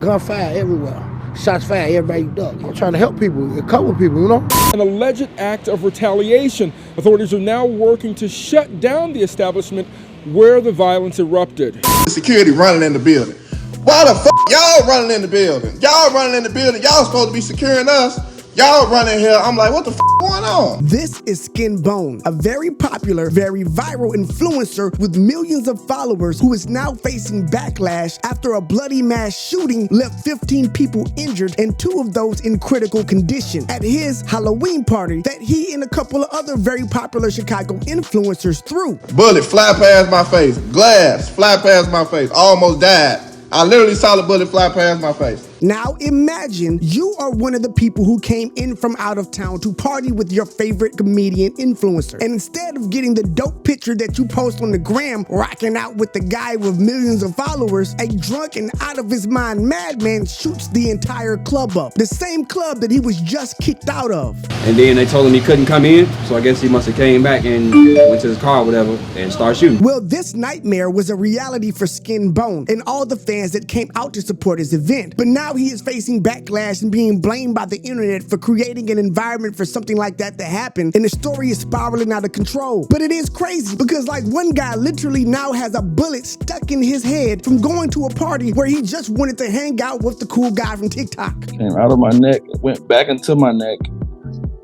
Gunfire everywhere. Shots fired, everybody duck. I'm trying to help people, cover people, you know? An alleged act of retaliation. Authorities are now working to shut down the establishment where the violence erupted. Security running in the building. Why the fuck y'all running in the building? Y'all running in the building. Y'all supposed to be securing us. Y'all running here. I'm like, what the fuck going on? This is SkinBone, a very popular, very viral influencer with millions of followers who is now facing backlash after a bloody mass shooting left 15 people injured and 2 of those in critical condition at his Halloween party that he and a couple of other very popular Chicago influencers threw. Bullet fly past my face. Glass fly past my face. Almost died. I literally saw the bullet fly past my face. Now imagine you are one of the people who came in from out of town to party with your favorite comedian influencer. And instead of getting the dope picture that you post on the gram rocking out with the guy with millions of followers, a drunk and out of his mind madman shoots the entire club up. The same club that he was just kicked out of. And then they told him he couldn't come in, so I guess he must have came back and went to his car or whatever and started shooting. Well, this nightmare was a reality for SkinBone and all the fans that came out to support his event. But now he is facing backlash and being blamed by the internet for creating an environment for something like that to happen, and the story is spiraling out of control. But it is crazy because like one guy literally now has a bullet stuck in his head from going to a party where he just wanted to hang out with the cool guy from TikTok. Came out of my neck, went back into my neck,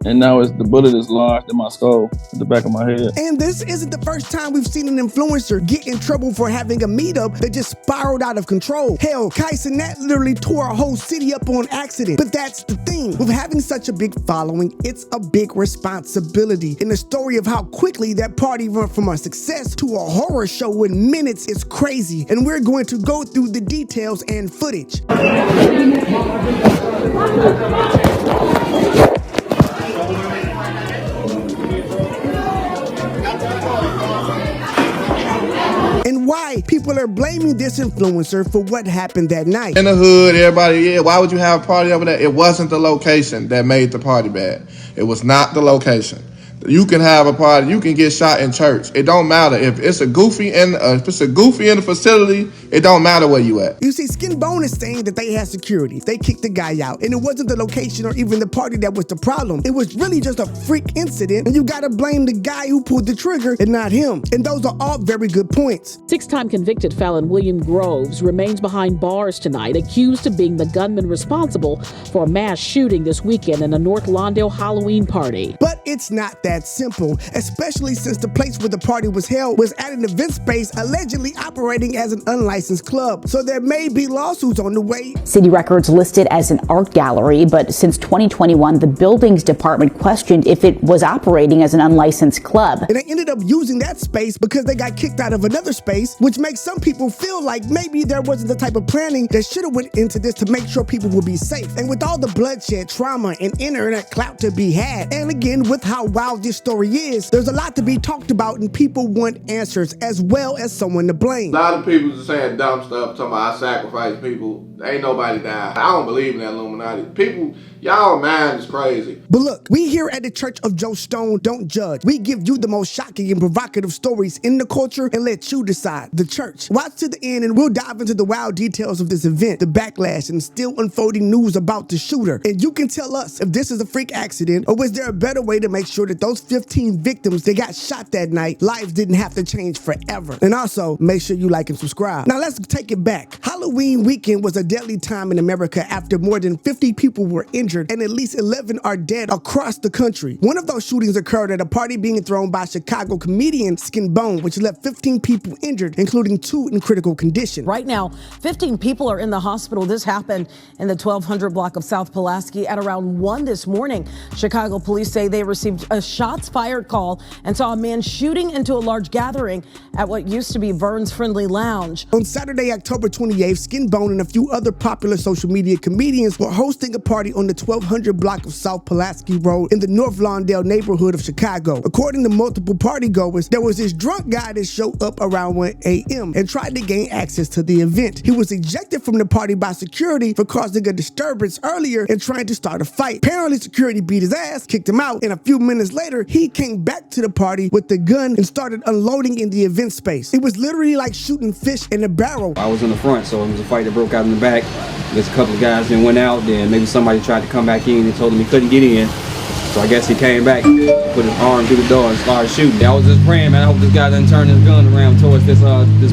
and now the bullet is lodged in my skull, at the back of my head. And this isn't the first time we've seen an influencer get in trouble for having a meetup that just spiraled out of control. Hell, Kai Cenat literally tore a whole city up on accident. But that's the thing. With having such a big following, it's a big responsibility. And the story of how quickly that party went from a success to a horror show in minutes is crazy. And we're going to go through the details and footage. And why people are blaming this influencer for what happened that night. In the hood, everybody, yeah, why would you have a party over there? It wasn't the location that made the party bad. It was not the location. You can have a party, you can get shot in church. It don't matter if it's a goofy in the facility. It don't matter where you at. You see, SkinBone is saying that they had security. They kicked the guy out, and it wasn't the location or even the party that was the problem. It was really just a freak incident, and you gotta blame the guy who pulled the trigger and not him. And those are all very good points. 6-time convicted felon William Groves remains behind bars tonight, accused of being the gunman responsible for a mass shooting this weekend in a North Lawndale Halloween party. But it's not that simple, especially since the place where the party was held was at an event space allegedly operating as an unlicensed club. So there may be lawsuits on the way. City records listed as an art gallery, but since 2021, the buildings department questioned if it was operating as an unlicensed club. And they ended up using that space because they got kicked out of another space, which makes some people feel like maybe there wasn't the type of planning that should have went into this to make sure people would be safe. And with all the bloodshed, trauma, and internet clout to be had, and again, with how wild this story is, there's a lot to be talked about and people want answers as well as someone to blame. A lot of people are saying dumb stuff, talking about I sacrifice people. Ain't nobody died. I don't believe in that Illuminati. People, y'all mind is crazy. But look, we here at the Church of Joe Stone don't judge. We give you the most shocking and provocative stories in the culture and let you decide. The Church. Watch to the end and we'll dive into the wild details of this event, the backlash, and still unfolding news about the shooter. And you can tell us if this is a freak accident or was there a better way to make sure that those 15 victims that got shot that night, lives didn't have to change forever. And also, make sure you like and subscribe. Now let's take it back. Halloween weekend was a deadly time in America after more than 50 people were injured and at least 11 are dead across the country. One of those shootings occurred at a party being thrown by Chicago comedian SkinBone, which left 15 people injured, including 2 in critical condition. Right now, 15 people are in the hospital. This happened in the 1200 block of South Pulaski at around 1 this morning. Chicago police say they received a shots fired call and saw a man shooting into a large gathering at what used to be Vern's Friendly Lounge. On Saturday, October 28th, SkinBone and a few other popular social media comedians were hosting a party on the 1200 block of South Pulaski Road in the North Lawndale neighborhood of Chicago. According to multiple partygoers, there was this drunk guy that showed up around 1 a.m. and tried to gain access to the event. He was ejected from the party by security for causing a disturbance earlier and trying to start a fight. Apparently, security beat his ass, kicked him out, and a few minutes later, he came back to the party with the gun and started unloading in the event space. It was literally like shooting fish in a barrel. I was in the front, so it was a fight that broke out in the back. I guess a couple of guys then went out. Then maybe somebody tried to come back in and told him he couldn't get in. So I guess he came back, put his arm through the door and started shooting. I was just praying, man, I hope this guy doesn't turn his gun around towards this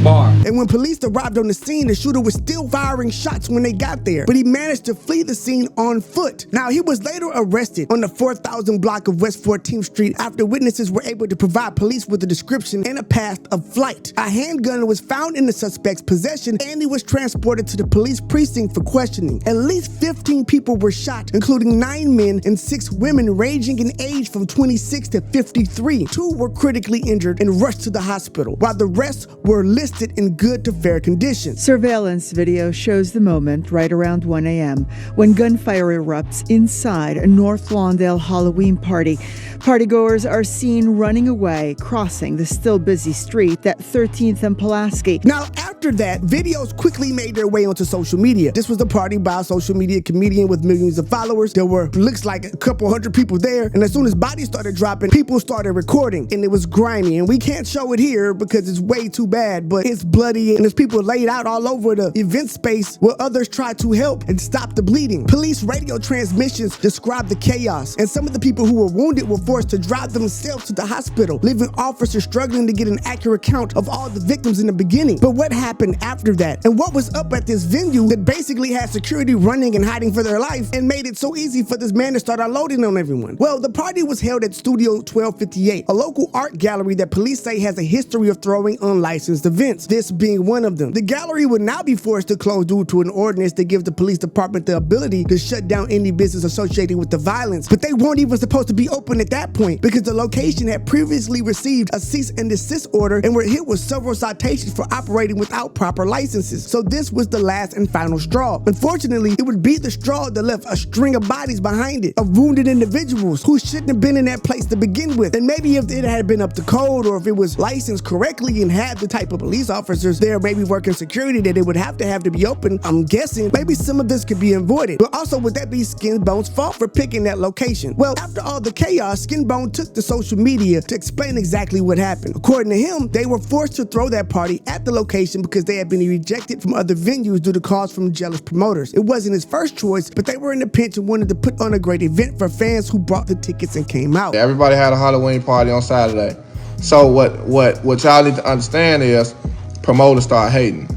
bar. And when police arrived on the scene, the shooter was still firing shots when they got there, but he managed to flee the scene on foot. Now, he was later arrested on the 4,000 block of West 14th Street after witnesses were able to provide police with a description and a path of flight. A handgun was found in the suspect's possession, and he was transported to the police precinct for questioning. At least 15 people were shot, including 9 men and 6 women, ranging in age from 26 to 53. 2 were critically injured and rushed to the hospital, while the rest were listed in good to fair condition. Surveillance video shows the moment right around 1 a.m. when gunfire erupts inside a North Lawndale Halloween party. Partygoers are seen running away, crossing the still busy street at 13th and Pulaski. Now, after that, videos quickly made their way onto social media. This was a party by a social media comedian with millions of followers. There were, looks like, a couple hundred people there, and as soon as bodies started dropping, people started recording, and it was grimy, and we can't show it here because it's way too bad, but it's bloody, and there's people laid out all over the event space where others tried to help and stop the bleeding. Police radio transmissions described the chaos, and some of the people who were wounded were forced to drive themselves to the hospital, leaving officers struggling to get an accurate count of all the victims in the beginning. But what happened after that? And what was up at this venue that basically had security running and hiding for their life and made it so easy for this man to start unloading on everyone? Well, the party was held at Studio 1258, a local art gallery that police say has a history of throwing unlicensed events, this being one of them. The gallery would now be forced to close due to an ordinance that gives the police department the ability to shut down any business associated with the violence, but they weren't even supposed to be open at that point because the location had previously received a cease and desist order and were hit with several citations for operating without proper licenses. So this was the last and final straw. Unfortunately, it would be the straw that left a string of bodies behind it, of wounded individuals who shouldn't have been in that place to begin with. And maybe if it had been up to code, or if it was licensed correctly and had the type of police officers there maybe working security that it would have to be open, I'm guessing maybe some of this could be avoided. But also, would that be SkinBone's fault for picking that location? Well, after all the chaos, SkinBone took to social media to explain exactly what happened. According to him, they were forced to throw that party at the location because they had been rejected from other venues due to calls from jealous promoters. It wasn't his first choice, but they were in the pinch and wanted to put on a great event for fans who bought the tickets and came out. Everybody had a Halloween party on Saturday. So what y'all need to understand is promoters start hating.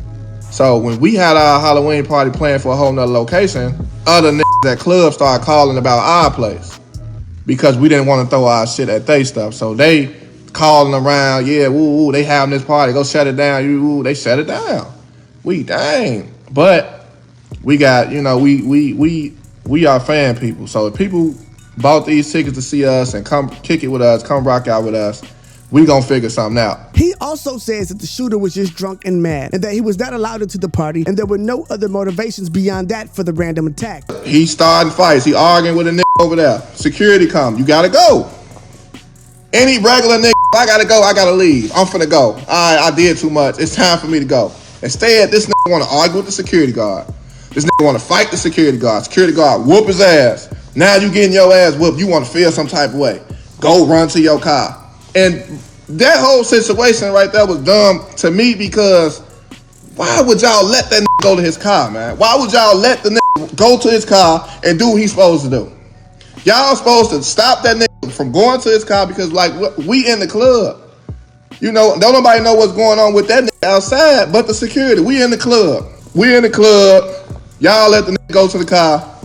So when we had our Halloween party planned for a whole nother location, other niggas at clubs started calling about our place because we didn't want to throw our shit at they stuff. So they calling around, yeah, woo, they having this party, go shut it down. They shut it down. We dang. But we got, we are fan people. So if people bought these tickets to see us and come kick it with us, come rock out with us, we gonna figure something out. He also says that the shooter was just drunk and mad, and that he was not allowed into the party, and there were no other motivations beyond that for the random attack. He starting fights. He arguing with a nigga over there. Security come. You gotta go. Any regular nigga, I gotta go. I gotta leave. I'm finna go. All right, I did too much. It's time for me to go. Instead, this nigga wanna argue with the security guard. This nigga wanna fight the security guard. Security guard whoop his ass. Now you getting your ass whooped. You wanna feel some type of way. Go run to your car. And that whole situation right there was dumb to me because why would y'all let that nigga go to his car, man? Why would y'all let the nigga go to his car and do what he's supposed to do? Y'all supposed to stop that nigga from going to his car because, like, we in the club. Don't nobody know what's going on with that nigga outside but the security. We in the club. Y'all let the nigga go to the car.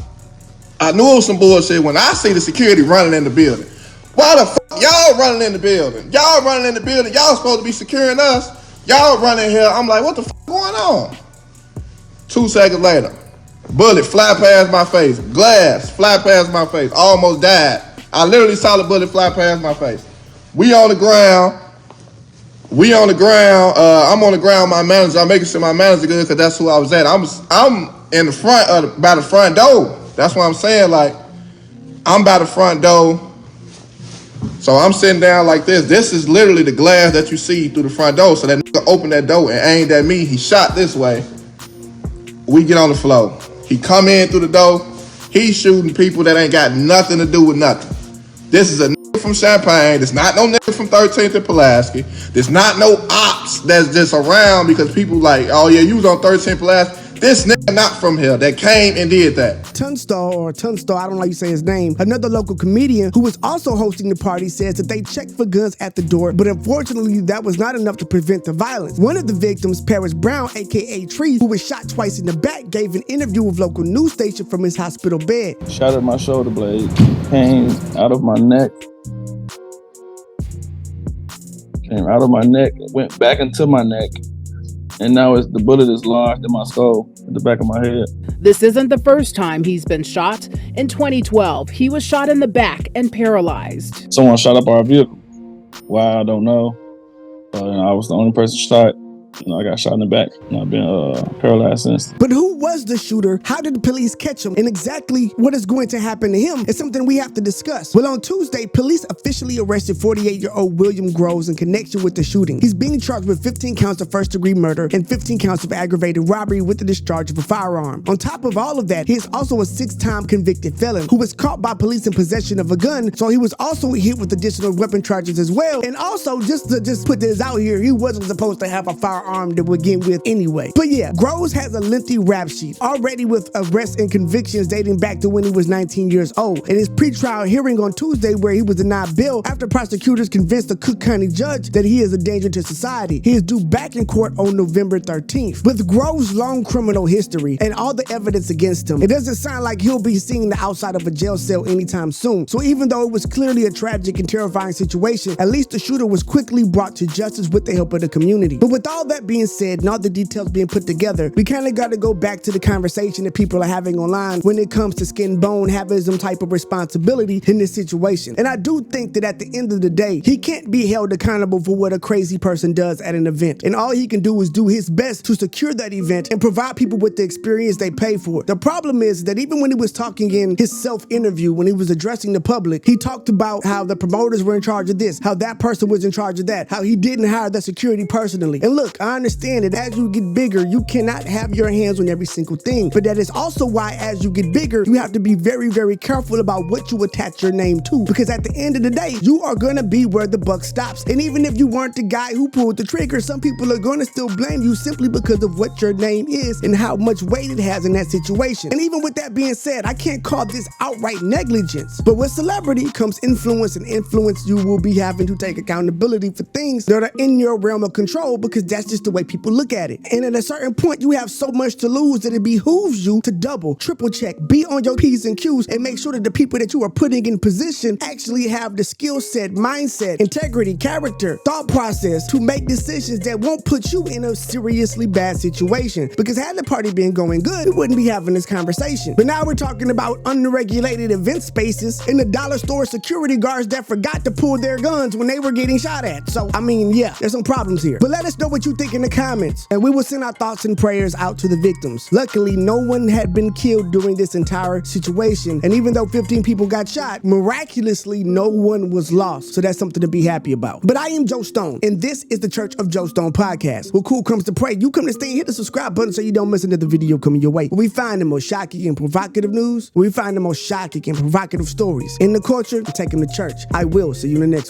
I knew it was some bullshit when I see the security running in the building. Why the fuck y'all running in the building? Y'all running in the building. Y'all supposed to be securing us. Y'all running here. I'm like, what the fuck going on? 2 seconds later, bullet fly past my face. Glass fly past my face. Almost died. I literally saw the bullet fly past my face. We on the ground. I'm on the ground. My manager. I'm making sure my manager good because that's who I was at. I'm in the front by the front door. That's what I'm saying. Like, I'm by the front door. So I'm sitting down like this. This is literally the glass that you see through the front door. So that nigga opened that door and aimed at me. He shot this way. We get on the floor. He come in through the door. He's shooting people that ain't got nothing to do with nothing. This is a nigga from Champaign. There's not no nigga from 13th and Pulaski. There's not no ops that's just around because people like, oh yeah, you was on 13th Pulaski. This nigga not from here that came and did that. Tunstall, I don't know how you say his name, another local comedian who was also hosting the party, says that they checked for guns at the door, but unfortunately that was not enough to prevent the violence. One of the victims, Paris Brown, aka Tree, who was shot twice in the back, gave an interview with local news station from his hospital bed. Shot at my shoulder blade, came out of my neck. Came out of my neck, went back into my neck, and now the bullet is lodged in my skull, in the back of my head. This isn't the first time he's been shot. In 2012, he was shot in the back and paralyzed. Someone shot up our vehicle. Why, I don't know. I was the only person shot. I got shot in the back, and I've been paralyzed since. But who was the shooter? How did the police catch him? And exactly what is going to happen to him is something we have to discuss. Well, on Tuesday, police officially arrested 48-year-old William Groves in connection with the shooting. He's being charged with 15 counts of first-degree murder and 15 counts of aggravated robbery with the discharge of a firearm. On top of all of that, he is also a 6-time convicted felon who was caught by police in possession of a gun, so he was also hit with additional weapon charges as well. And also, just to put this out here, he wasn't supposed to have a firearm to begin with anyway. But yeah, Groves has a lengthy rap sheet, already with arrests and convictions dating back to when he was 19 years old. In his pretrial hearing on Tuesday, where he was denied bail after prosecutors convinced the Cook County judge that he is a danger to society. He is due back in court on November 13th. With Groves' long criminal history and all the evidence against him, it doesn't sound like he'll be seeing the outside of a jail cell anytime soon. So even though it was clearly a tragic and terrifying situation, at least the shooter was quickly brought to justice with the help of the community. But with all that being said and all the details being put together, we kind of got to go back to the conversation that people are having online when it comes to SkinBone having some type of responsibility in this situation. And I do think that at the end of the day, he can't be held accountable for what a crazy person does at an event. And all he can do is do his best to secure that event and provide people with the experience they pay for. The problem is that even when he was talking in his self-interview, when he was addressing the public, he talked about how the promoters were in charge of this, how that person was in charge of that, how he didn't hire the security personally. And look, I understand that as you get bigger, you cannot have your hands on every single thing. But that is also why as you get bigger, you have to be very, very careful about what you attach your name to. Because at the end of the day, you are going to be where the buck stops. And even if you weren't the guy who pulled the trigger, some people are going to still blame you simply because of what your name is and how much weight it has in that situation. And even with that being said, I can't call this outright negligence. But with celebrity comes influence, and influence you will be having to take accountability for things that are in your realm of control, because that's just the way people look at it. And at a certain point, you have so much to lose that it behooves you to double, triple check, be on your P's and Q's, and make sure that the people that you are putting in position actually have the skill set, mindset, integrity, character, thought process to make decisions that won't put you in a seriously bad situation. Because had the party been going good, we wouldn't be having this conversation. But now we're talking about unregulated event spaces and the dollar store security guards that forgot to pull their guns when they were getting shot at. So, I mean, yeah, there's some problems here. But let us know what you think in the comments, and we will send our thoughts and prayers out to the victims. Luckily, no one had been killed during this entire situation, and even though 15 people got shot, miraculously no one was lost. So that's something to be happy about. But I am Joe Stone, and this is the Church of Joe Stone podcast. Where cool comes to pray, you come to stay and hit the subscribe button so you don't miss another video coming your way. Where we find the most shocking and provocative news, where we find the most shocking and provocative stories in the culture, and take them to church. I will see you in the next one.